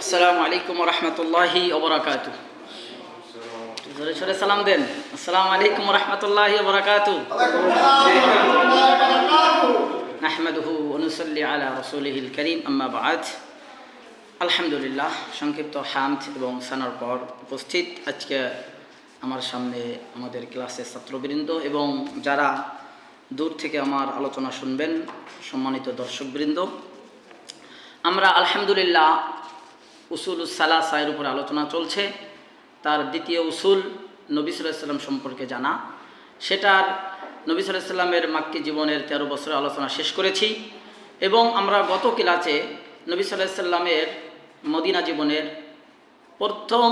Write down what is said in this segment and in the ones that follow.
আসসালামু আলাইকুম রহমতুল্লাহি ওবরাকাতু। জোরে সোরে সালাম দেন। আসসালামু আলাইকুম রহমতুল্লাহি ওবরাকাতু। নাহমাদুহু ওয়া নুসাল্লি আলা রাসূলিহিল কারীম, আম্মা বা'দ। আলহামদুলিল্লাহ, সংক্ষিপ্ত হামদ এবং সানার পর উপস্থিত আজকে আমার সামনে আমাদের ক্লাসের ছাত্রবৃন্দ এবং যারা দূর থেকে আমার আলোচনা শুনবেন, সম্মানিত দর্শকবৃন্দ, আমরা আলহামদুলিল্লাহ উসুলুস সালাসার উপর আলোচনা চলছে। তার দ্বিতীয় উসুল নবী সাল্লাল্লাহু আলাইহি ওয়াসাল্লাম সম্পর্কে জানা। সেটার নবী সাল্লাল্লাহু আলাইহি ওয়াসাল্লামের মাক্কি জীবনের 13 বছরের আলোচনা শেষ করেছি এবং আমরা গত ক্লাসে নবী সাল্লাল্লাহু আলাইহি ওয়াসাল্লামের মদিনা জীবনের প্রথম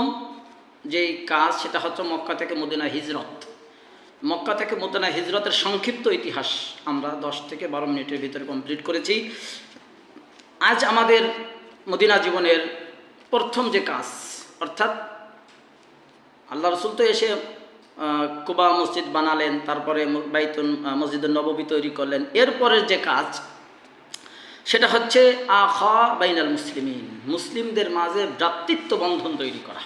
যেই কাজ সেটা হচ্ছে মক্কা থেকে মদিনা হিজরত। মক্কা থেকে মদিনা হিজরতের সংক্ষিপ্ত ইতিহাস আমরা 10 থেকে 12 মিনিটের ভিতরে কমপ্লিট করেছি। আজ আমাদের মদিনা জীবনের প্রথম যে কাজ, অর্থাৎ আল্লাহ রসুল তো এসে কুবা মসজিদ বানালেন, তারপরে মসজিদুন নববী তৈরি করলেন। এরপরের যে কাজ সেটা হচ্ছে আখা বাইনাল মুসলিমিন, মুসলিমদের মাঝে ভ্রাতৃত্ব বন্ধন তৈরি করা।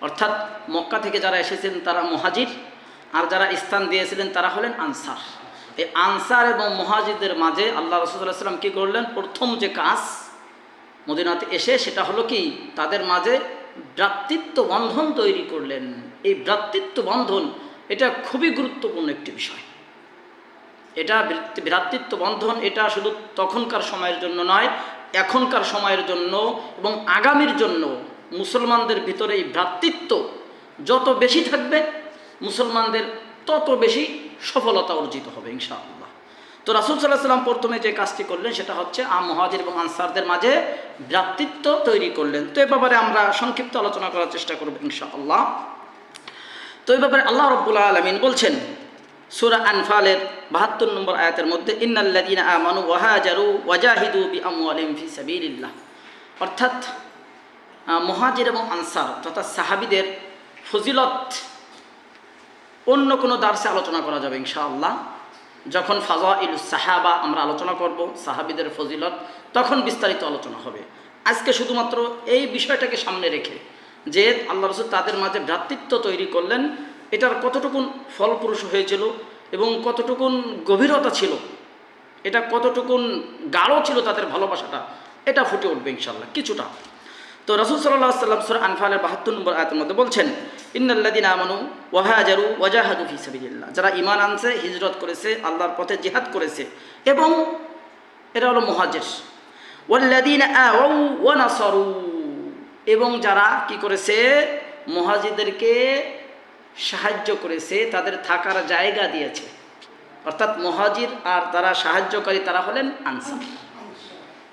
অর্থাৎ মক্কা থেকে যারা এসেছেন তারা মুহাজির, আর যারা স্থান দিয়েছিলেন তারা হলেন আনসার। এই আনসার এবং মুহাজিরদের মাঝে আল্লাহ রাসূল সাল্লাল্লাহু আলাইহি ওয়াসাল্লাম কী করলেন? প্রথম যে কাজ মদিনাতে এসে সেটা হলো কি, তাদের মাঝে ভ্রাতৃত্ব বন্ধন তৈরি করলেন। এই ভ্রাতৃত্ব বন্ধন এটা খুবই গুরুত্বপূর্ণ একটি বিষয়। এটা ভ্রাতৃত্ব বন্ধন এটা শুধু তখনকার সময়ের জন্য নয়, এখনকার সময়ের জন্য এবং আগামীর জন্য মুসলমানদের ভিতরে এই ভ্রাতৃত্ব যত বেশি থাকবে মুসলমানদের তত বেশি সফলতা অর্জিত হবে ইনশাআল্লাহ। তো রাসূল সাল্লাল্লাহু আলাইহি ওয়াসাল্লাম প্রথমে যে কাজটি করলেন সেটা হচ্ছে মুহাজির এবং আনসারদের মাঝে ভ্রাতৃত্ব তৈরি করলেন। তো এ ব্যাপারে আমরা সংক্ষিপ্ত আলোচনা করার চেষ্টা করব ইনশাআল্লাহ। তো এই ব্যাপারে আল্লাহ রাব্বুল আলামিন বলছেন সূরা আনফালের 72 নম্বর আয়াতের মধ্যে, ইন্নাল্লাযীনা আমানু ওয়া হাজারু ওয়া জাহিদু বিআমওয়ালিহিম ফি সাবিলিল্লাহ। অর্থাৎ মুহাজির এবং আনসার তথা সাহাবীদের ফজিলত অন্য কোনো দার্সে আলোচনা করা যাবে ইনশাআল্লাহ। যখন ফাযাইলুস সাহাবা আমরা আলোচনা করব, সাহাবীদের ফজিলত, তখন বিস্তারিত আলোচনা হবে। আজকে শুধুমাত্র এই বিষয়টাকে সামনে রেখে যে আল্লাহ রাসূল তাদের মাঝে ভ্রাতৃত্ব তৈরি করলেন, এটার কতটুকুন ফলপ্রসূ হয়েছিল এবং কতটুকুন গভীরতা ছিল, এটা কতটুকুন গাঢ় ছিল তাদের ভালোবাসাটা, এটা ফুটে উঠবে ইনশাআল্লাহ কিছুটা। তো রাসূল সাল্লাল্লাহু আলাইহি ওয়াসাল্লাম সূরা আনফালের 72 নম্বর আয়াতের মধ্যে বলছেন, ইন্নাল্লাযীনা আমানু ওয়া হাজারু ওয়া জাহাদু ফি সাবিলিল্লাহ। যারা ঈমান আনছে, হিজরত করেছে, আল্লাহর পথে জিহাদ করেছে, এবং এরা হলো মুহাজির। ওয়াল্লাযীনা আওয়াউ ওয়া নাসারু, এবং যারা কি করেছে? মুহাজিরদেরকে সাহায্য করেছে, তাদের থাকার জায়গা দিয়েছে। অর্থাৎ মুহাজির আর তারা সাহায্যকারী তারা হলেন আনসার।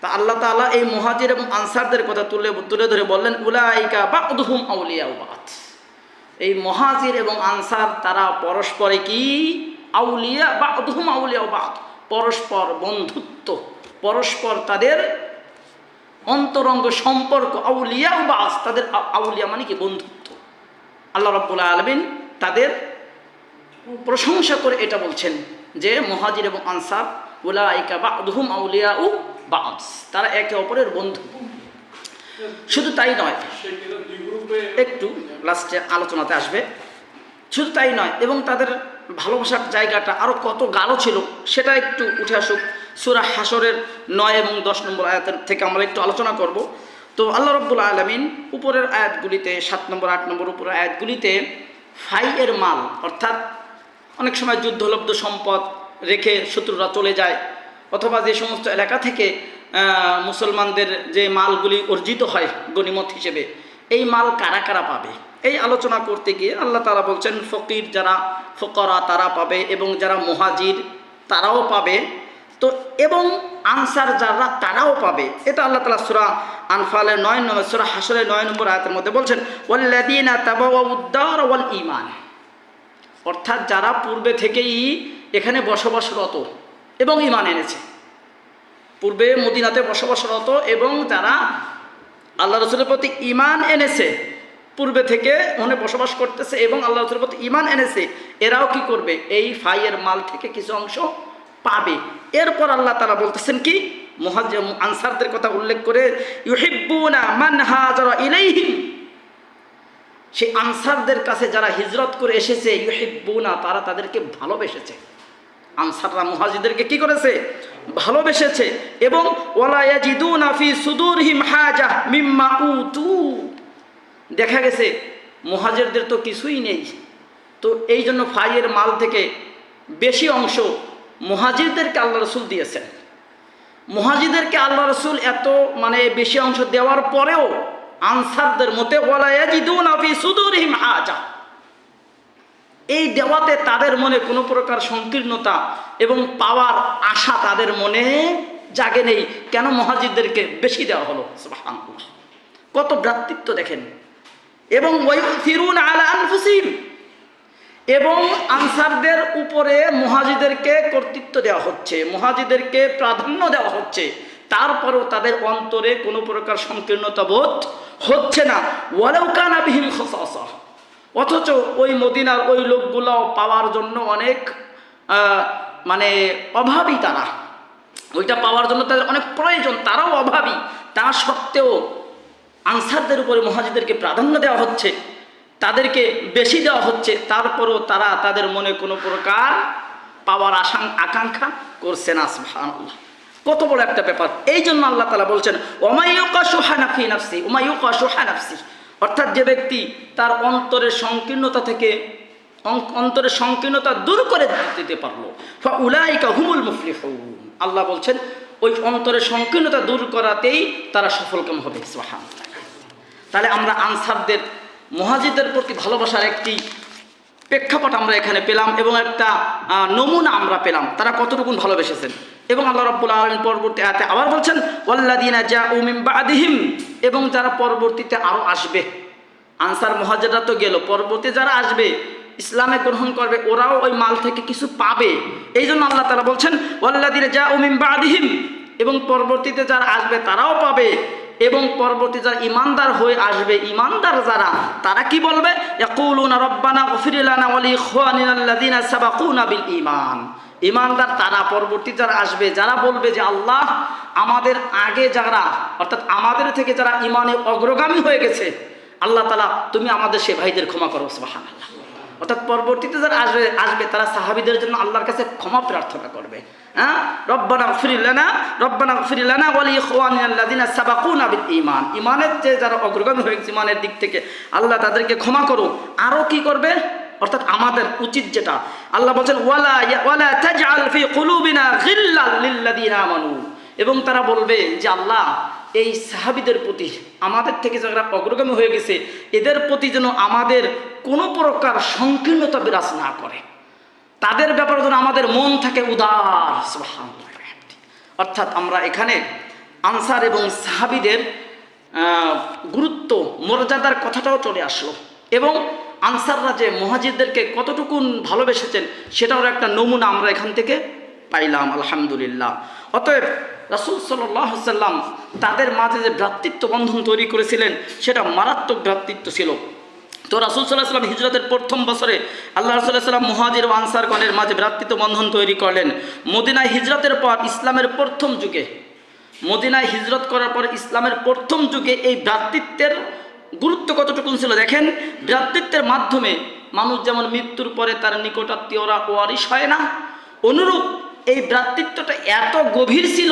তা আল্লাহ তাআলা এই মুহাজির এবং আনসারদের কথা তুলে ধরে বললেন, উলাইকা বা'দুহুম আউলিয়াউ বা'দ। এই মুহাজির এবং আনসার তারা পরস্পরে কি? আউলিয়া, বা'দুহুম আউলিয়াউ বা'দ, পরস্পর বন্ধুত্ব, পরস্পর তাদের অন্তরঙ্গ সম্পর্ক। আউলিয়াউ বা'দ, তাদের আউলিয়া মানে কি? বন্ধুত্ব। আল্লাহ রাব্বুল আলামিন তাদের প্রশংসা করে এটা বলছেন যে মুহাজির এবং আনসার উলাইকা বা'দুহুম আউলিয়াউ বা'দ, তারা একে অপরের বন্ধু। শুধু তাই নয়, একটু লাস্টে আলোচনাতে আসবে, শুধু তাই নয়, এবং তাদের ভালোবাসার জায়গাটা আরও কত গাঢ় ছিল সেটা একটু উঠে আসুক। সূরা হাশরের 9 এবং 10 নম্বর আয়াতের থেকে আমরা একটু আলোচনা করব। তো আল্লাহ রাব্বুল আলামিন উপরের আয়াতগুলিতে 7 নম্বর 8 নম্বর উপরের আয়াতগুলিতে ফাইয়ের মাল, অর্থাৎ অনেক সময় যুদ্ধলব্ধ সম্পদ রেখে শত্রুরা চলে যায়, অথবা যে সমস্ত এলাকা থেকে মুসলমানদের যে মালগুলি অর্জিত হয় গনিমত হিসেবে, এই মাল কারা কারা পাবে এই আলোচনা করতে গিয়ে আল্লাহ তাআলা বলছেন ফকির যারা ফুকারা তারা পাবে, এবং যারা মুহাজির তারাও পাবে, তো এবং আনসার যারা তারাও পাবে। এটা আল্লাহ তাআলা সূরা আনফালের 9 নম্বর, সূরা হাশরের 9 নম্বর আয়াতের মধ্যে বলছেন, ওয়াল্লাযীনা তাবাওয়াউদ-দার ওয়াল ঈমান। অর্থাৎ যারা পূর্বে থেকেই এখানে বসবাসরত এবং ঈমান এনেছে, পূর্বে মদিনাতে বসবাসরত এবং যারা আল্লাহ রাসূলের প্রতি ঈমান এনেছে, পূর্বে থেকে ওখানে বসবাস করতেছে এবং আল্লাহ রাসূলের প্রতি ঈমান এনেছে, এরাও কি করবে? এই ফাইয়ের মাল থেকে কিছু অংশ পাবে। এরপর আল্লাহ তাআলা বলতেছেন কি? আনসারদের কথা উল্লেখ করে ইউহিব্বুনা মান হাজারা ইলাইহিম, সেই আনসারদের কাছে যারা হিজরত করে এসেছে, ইউহিব্বুনা তারা তাদেরকে ভালোবেসেছে। আনসাররা মুহাজিরদেরকে কি করেছে? ভালোবেসেছে। এবং ওয়ালা ইয়াজিদুনা ফি সুদুরহিম হাজা মিম্মা উতু, দেখা গেছে মুহাজিরদের তো কিছুই নেই, তো এই জন্য ফাইয়ের মাল থেকে বেশি অংশ মুহাজিরদেরকে আল্লাহ রসুল দিয়েছেন। মুহাজিরদেরকে আল্লাহ রসুল এত বেশি অংশ দেওয়ার পরেও আনসারদের মতে ওয়ালা ইয়াজিদুনা ফি সুদুরহিম হাজা, এই দেওয়াতে তাদের মনে কোনো প্রকার সংকীর্ণতা এবং পাওয়ার আশা তাদের মনে জাগে নেই। কেন? মুহাজিরদেরকে বেশি দেওয়া হলো। সুবহানাল্লাহ, কত ভ্রাতৃত্ব দেখেন। এবং ওয়ায়ুসিরুনা আলা আনফুসিহিম, এবং আনসারদের উপরে মুহাজিরদেরকে কর্তৃত্ব দেওয়া হচ্ছে, মুহাজিরদেরকে প্রাধান্য দেওয়া হচ্ছে, তারপরেও তাদের অন্তরে কোনো প্রকার সংকীর্ণতা বোধ হচ্ছে না। ওয়ালাউ কানা বিহিম খাসাসা, অথচ ওই মদিনার ওই লোকগুলো পাওয়ার জন্য অনেক অভাবী, তারা ওইটা পাওয়ার জন্য তাদের অনেক প্রয়োজন, তারাও অভাবী। তা সত্ত্বেও আনসারদের উপরে মুহাজিরদেরকে প্রাধান্য দেওয়া হচ্ছে, তাদেরকে বেশি দেওয়া হচ্ছে, তারপরও তারা তাদের মনে কোনো প্রকার পাওয়ার আকাঙ্ক্ষা করছে না। সুবহানাল্লাহ, কত বড় একটা ব্যাপার। এই জন্য আল্লাহ তাআলা বলছেন ওয়ামাইয়ুকা শুহা নাফি নাফসি, ওয়ামাইয়ুকা শুহা নাফসি, অর্থাৎ যে ব্যক্তি তার অন্তরের সংকীর্ণতা থেকে অন্তরের সংকীর্ণতা দূর করে দিতে পারলো, ফাউলাইকা হুমুল মুফলিহুন, আল্লাহ বলছেন ওই অন্তরের সংকীর্ণতা দূর করাতেই তারা সফলকাম হবে। সুবহানাল্লাহ। তাহলে আমরা আনসারদের মুহাজিরদের প্রতি ভালোবাসার একটি প্রেক্ষাপট আমরা এখানে পেলাম এবং একটা নমুনা আমরা পেলাম তারা কতটুকু ভালোবেসেছেন। এবং আল্লাহ রাব্বুল আলামিন পরবর্তী আয়াতে আবার বলছেন ওয়াল্লাযিনা জাউ মিন বা'দিহিম, এবং যারা পরবর্তীতে আরও আসবে। আনসার মুহাজিররা তো গেল, পরবর্তী যারা আসবে ইসলামে গ্রহণ করবে ওরাও ওই মাল থেকে কিছু পাবে। এই জন্য আল্লাহ তাআলা বলছেন ওয়াল্লাযিনা জাউ মিন বা'দিহিম, এবং পরবর্তীতে যারা আসবে তারাও পাবে। এবং পরবর্তী যারা ইমানদার হয়ে আসবে, ইমানদার যারা, তারা কি বলবে? ইয়াকুলুনা রব্বানা গফির লানা ওয়া লিইখওয়ানিনাল্লাযিনা সাবাকুনা বিল ঈমান, ইমানদার তারা পরবর্তী যারা আসবে, যারা বলবে যে আল্লাহ আমাদের আগে যারা, অর্থাৎ আমাদের থেকে যারা ইমানে অগ্রগামী হয়ে গেছে, আল্লাহ তাআলা তুমি আমাদের সে ভাইদের ক্ষমা করো। সুবহানাল্লাহ। অর্থাৎ পরবর্তীতে যারা আসবে তারা সাহাবীদের জন্য আল্লাহর কাছে ক্ষমা প্রার্থনা করবে। রব্বানা গফির লানা ওয়া লিইখওয়ানিনাল্লাযিনা সাবাকুনা বিল ঈমান, ঈমানের যে যারা অগ্রগামী হয়ে গেছে ঈমানের দিক থেকে, আল্লাহ তাদেরকে ক্ষমা করো। আরও কি করবে? অর্থাৎ আমাদের উচিত যেটা, আল্লাহ বলছেন ওয়ালা তাজআল ফি কুলুবিনা গিল্লাল লিল্লাযিনা আমানু, এবং তারা বলবে যে আল্লাহ এই সাহাবীদের প্রতি, আমাদের থেকে যারা অগ্রগামী হয়ে গেছে, এদের প্রতি যেন আমাদের কোনো প্রকার সংকীর্ণতা বিরাজ না করে, তাদের ব্যাপারে যেন আমাদের মন থাকে উদার। সুবহানাল্লাহ। অর্থাৎ আমরা এখানে আনসার এবং সাহাবীদের গুরুত্ব মর্যাদার কথাটাও চলে আসলো, এবং আনসাররা যে মুহাজিরদেরকে কতটুকু ভালোবেসেছেন সেটাও একটা নমুনা আমরা এখান থেকে পাইলাম। আলহামদুলিল্লাহ। অতএব রাসূল সাল্লাল্লাহু আলাইহি ওয়াসাল্লাম তাদের মাঝে যে ভ্রাতৃত্ব বন্ধন তৈরি করেছিলেন সেটা মারাত্মক ভ্রাতৃত্ব ছিল। তো রাসূল সাল্লাল্লাহু আলাইহি ওয়াসাল্লাম হিজরতের প্রথম বছরে আল্লাহ রাসূল সাল্লাল্লাহু আলাইহি ওয়াসাল্লাম মুহাজির ও আনসারগণের মাঝে ভ্রাতৃত্ব বন্ধন তৈরি করলেন। মদিনায় হিজরতের পর ইসলামের প্রথম যুগে, মদিনায় হিজরত করার পর ইসলামের প্রথম যুগে এই ভ্রাতৃত্বের গুরুত্ব কতটুকু ছিল দেখেন। ভ্রাতৃত্বের মাধ্যমে মানুষ যেমন মৃত্যুর পরে তার নিকটাত্মীয়রা ওয়ারিশ হয় না, অনুরূপ এই ভ্রাতৃত্বটা এত গভীর ছিল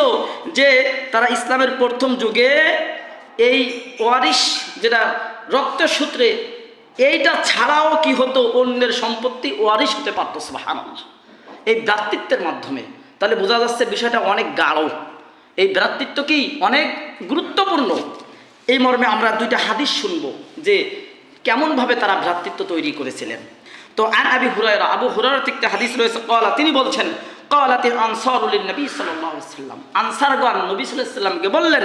যে তারা ইসলামের প্রথম যুগে এই ওয়ারিশ, যেটা রক্তসূত্রে, এইটা ছাড়াও কি হতো, অন্যের সম্পত্তি ওয়ারিশ হতে পারত। সুবহানাল্লাহ। এই ভ্রাতৃত্বের মাধ্যমে তাহলে বোঝা যাচ্ছে বিষয়টা অনেক গাঢ়, এই ভ্রাতৃত্ব কি অনেক গুরুত্বপূর্ণ। এই মর্মে আমরা দুইটা হাদিস শুনব যে কেমনভাবে তারা ভ্রাতৃত্ব তৈরি করেছিলেন। তো আবু হুরায়রা থেকে হাদিস রয়েছে, তিনি বলছেন ক্বালাতিল আনসারু লিন-নবী সাল্লাল্লাহু আলাইহি ওয়াসাল্লাম, আনসারগণ নবী সাল্লাল্লাহু আলাইহি ওয়াসাল্লামকে বললেন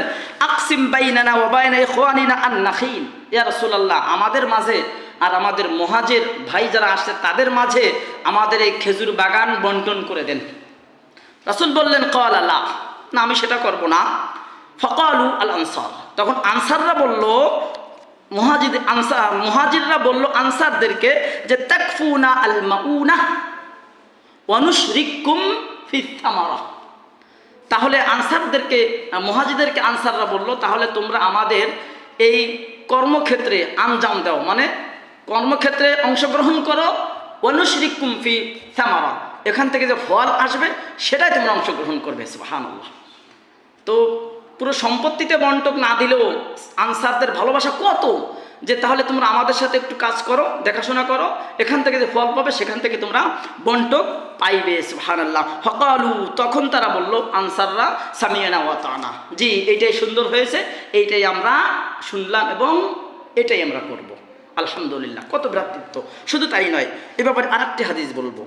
আকসিম বাইনানা ওয়া বাইনা ইখওয়ানিনা আন-নাখিল, ইয়া রাসূলুল্লাহ আমাদের মাঝে আর আমাদের মুহাজির ভাই যারা আসছে তাদের মাঝে আমাদের এই খেজুর বাগান বন্টন করে দেন। রাসূল বললেন ক্বালা লা, না আমি সেটা করব না। ফাকালু আল আনসার, তখন আনসাররা বলল, মুহাজিররা বলল আনসারদেরকে যে তাকফুনা আল মাউনা ওয়া নুশরিকুম ফিস সামারা, তাহলে আনসারদেরকে, মুহাজিরদেরকে আনসাররা বলল, তাহলে তোমরা আমাদের এই কর্মক্ষেত্রে আঞ্জাম দাও, মানে কর্মক্ষেত্রে অংশগ্রহণ করো, অনুশরিকুম ফি সামারা, এখান থেকে যে ফল আসবে সেটাই তোমরা অংশগ্রহণ করবে। সুবহানাল্লাহ। তো পুরো সম্পত্তিতে বন্টক না দিলেও আনসারদের ভালোবাসা কত, যে তাহলে তোমরা আমাদের সাথে একটু কাজ করো, দেখাশোনা করো, এখান থেকে যে ফল পাবে সেখান থেকে তোমরা বন্টক পাইবে। সুবহানাল্লাহ। ফাকালু, তখন তারা বলল আনসাররা, সামিয়ানা ওয়া তানা, জি এইটাই সুন্দর হয়েছে, এইটাই আমরা শুনলাম এবং এটাই আমরা করব। আলহামদুলিল্লাহ, কত ভ্রাতৃত্ব। শুধু তাই নয়, এ ব্যাপারে আরেকটি হাদিস বলবো।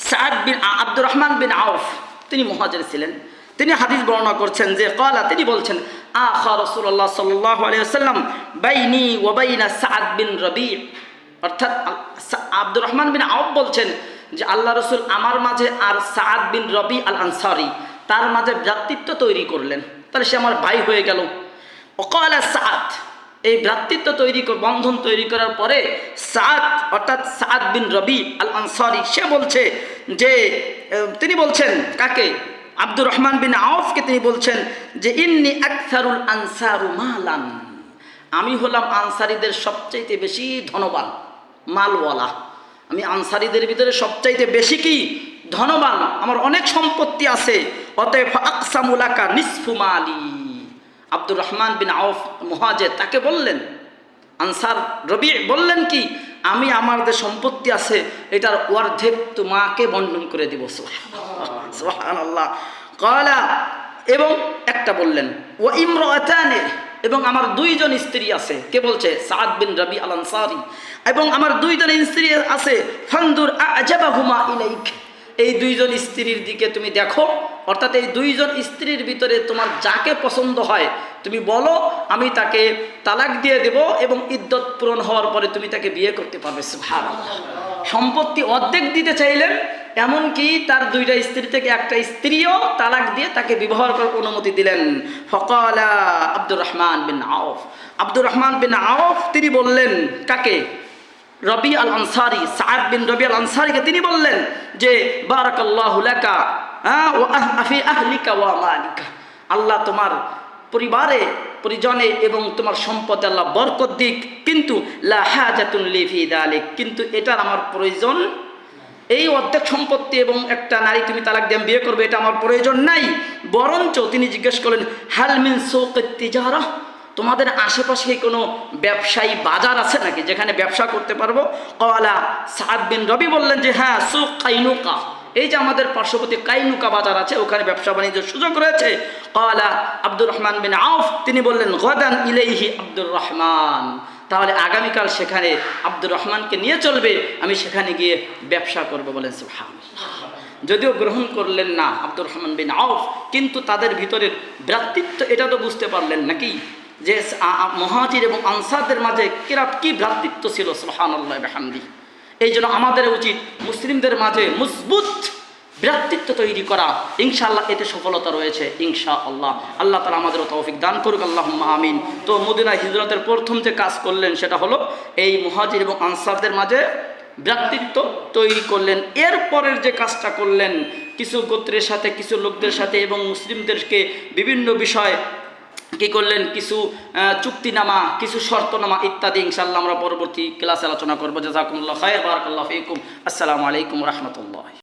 সাদ বিন আব্দুর রহমান বিন আউফ, তিনি মুহাজির ছিলেন, তিনি হাদিস বর্ণনা করছেন যে ক্বালা, তিনি বলছেন, আখা রাসূলুল্লাহ সাল্লাল্লাহু আলাইহি ওয়াসাল্লাম বাইনি ওয়া বাইনা সাদ বিন রবি, অর্থাৎ আব্দুর রহমান বিন আউফ বলছেন যে আল্লাহ রসুল আমার মাঝে আর সাদ বিন রবি আল আনসারি, তার মাঝে ভ্রাতৃত্ব তৈরি করলেন, তাহলে সে আমার ভাই হয়ে গেল। ওয়াকালা সাদ, এই ভ্রাতৃত্ব তৈরি, বন্ধন তৈরি করার পরে সাদ, অর্থাৎ সাদ বিন রবি আল আনসারি, সে বলছে যে, তিনি বলছেন কাকে, আব্দুর রহমান বিন আউফকে তিনি বলছেন যে ইন্নি আকসারুল আনসারু মালান, আমি হলাম আনসারীদের সবচাইতে বেশি ধনবান, মালওয়ালা, আমি আনসারীদের ভিতরে সবচাইতে বেশি কি ধনবান, আমার অনেক সম্পত্তি আছে, অতএব আকসামু লাকা নিসফু মালি। আব্দুর রহমান বিন আউফ মুহাজির তাকে বললেন, আনসার রবি বললেন কি, আমি আমার যে সম্পত্তি আছে এটার অর্ধেক তোমাকে বন্টন করে দিব। সুবহানাল্লাহ। ক্বালা, এবং একটা বললেন, ওয়া ইমরাতানে, এবং আমার দুইজন স্ত্রী আছে। কে বলছে? সাদ বিন রবি আল আনসারি। এবং আমার দুইজন স্ত্রী আছে, ফানদুর আজাবাহুমা ইলাইক, এই দুইজন স্ত্রীর দিকে তুমি দেখো, অর্থাৎ এই দুইজন স্ত্রীর ভিতরে তোমার যাকে পছন্দ হয় তুমি বলো, আমি তাকে তালাক দিয়ে দেব এবং ইদ্যত পূরণ হওয়ার পরে তুমি তাকে বিয়ে করতে পারবে। সুবহানাল্লাহ। সম্পত্তি অর্ধেক দিতে চাইলেন, এমনকি তার দুইটা স্ত্রী থেকে একটা স্ত্রীও তালাক দিয়ে তাকে বিবাহ করার অনুমতি দিলেন। ফাকালা আব্দুর রহমান বিন আউফ, আব্দুর রহমান বিন আউফ তিনি বললেন কাকে? রবি আল আনসারি, সাদ বিন রবি আল আনসারিকে তিনি বললেন যে বারাকাল্লাহু লাকা ওয়া ফি আহলিকা ওয়া মালিকা, আল্লাহ তোমার পরিবারে, পরিজনে এবং তোমার সম্পদে আল্লাহ বরকত দিক, কিন্তু লা হাজাতুন লি ফি যালিক, কিন্তু এটার আমার প্রয়োজন, এই অর্ধেক সম্পত্তি এবং একটা নারী তুমি তালাক দিয়ে বিয়ে করবে, এটা আমার প্রয়োজন নাই। বরঞ্চ তিনি জিজ্ঞেস করলেন, হাল মিন সুকিত তিজারা, তোমাদের আশেপাশে কোনো ব্যবসায়ী বাজার আছে নাকি যেখানে ব্যবসা করতে পারবো? ক্বালা, সাদ বিন রবি বললেন যে হ্যাঁ, সুক কাইনুকা, এই যে আমাদের পার্শ্ববর্তী কাইনুকা বাজার আছে, ওখানে ব্যবসা বাণিজ্যের সুযোগ রয়েছে। ক্বালা আব্দুর রহমান বিন আউফ তিনি বললেন, গাদান ইলাইহি আব্দুর রহমান, তাহলে আগামীকাল সেখানে আব্দুর রহমানকে নিয়ে চলবে, আমি সেখানে গিয়ে ব্যবসা করবো। বলেন সুবহানাল্লাহ। যদিও গ্রহণ করলেন না আব্দুর রহমান বিন আউফ, কিন্তু তাদের ভিতরের ভ্রাতৃত্ব এটা তো বুঝতে পারলেন নাকি, যে মুহাজির এবং আনসারদের মাঝে কি ভ্রাতৃত্ব ছিল। সুবহানাল্লাহ বিহামদি। এই জন্য আমাদের উচিত মুসলিমদের মাঝে মজবুত ভ্রাতৃত্ব তৈরি করা, ইনশাআল্লাহ এতে সফলতা রয়েছে ইনশাআল্লাহ। আল্লাহ তাআলা আমাদেরও তৌফিক দান করুক, আল্লাহুম্মা আমিন। তো মদিনা হিজরতের প্রথম যে কাজ করলেন সেটা হলো এই মুহাজির এবং আনসারদের মাঝে ভ্রাতৃত্ব তৈরি করলেন। এরপরের যে কাজটা করলেন, কিছু গোত্রের সাথে, কিছু লোকদের সাথে এবং মুসলিমদেরকে বিভিন্ন বিষয় কি করলেন, কিছু চুক্তিনামা, কিছু শর্তনামা ইত্যাদি ইনশাআল্লাহ আমরা পরবর্তী ক্লাসে আলোচনা করবো। জাযাকুমুল্লাহু খায়র, বারাকাল্লাহু ফীকুম। আসসালামু আলাইকুম ওয়া রাহমাতুল্লাহ।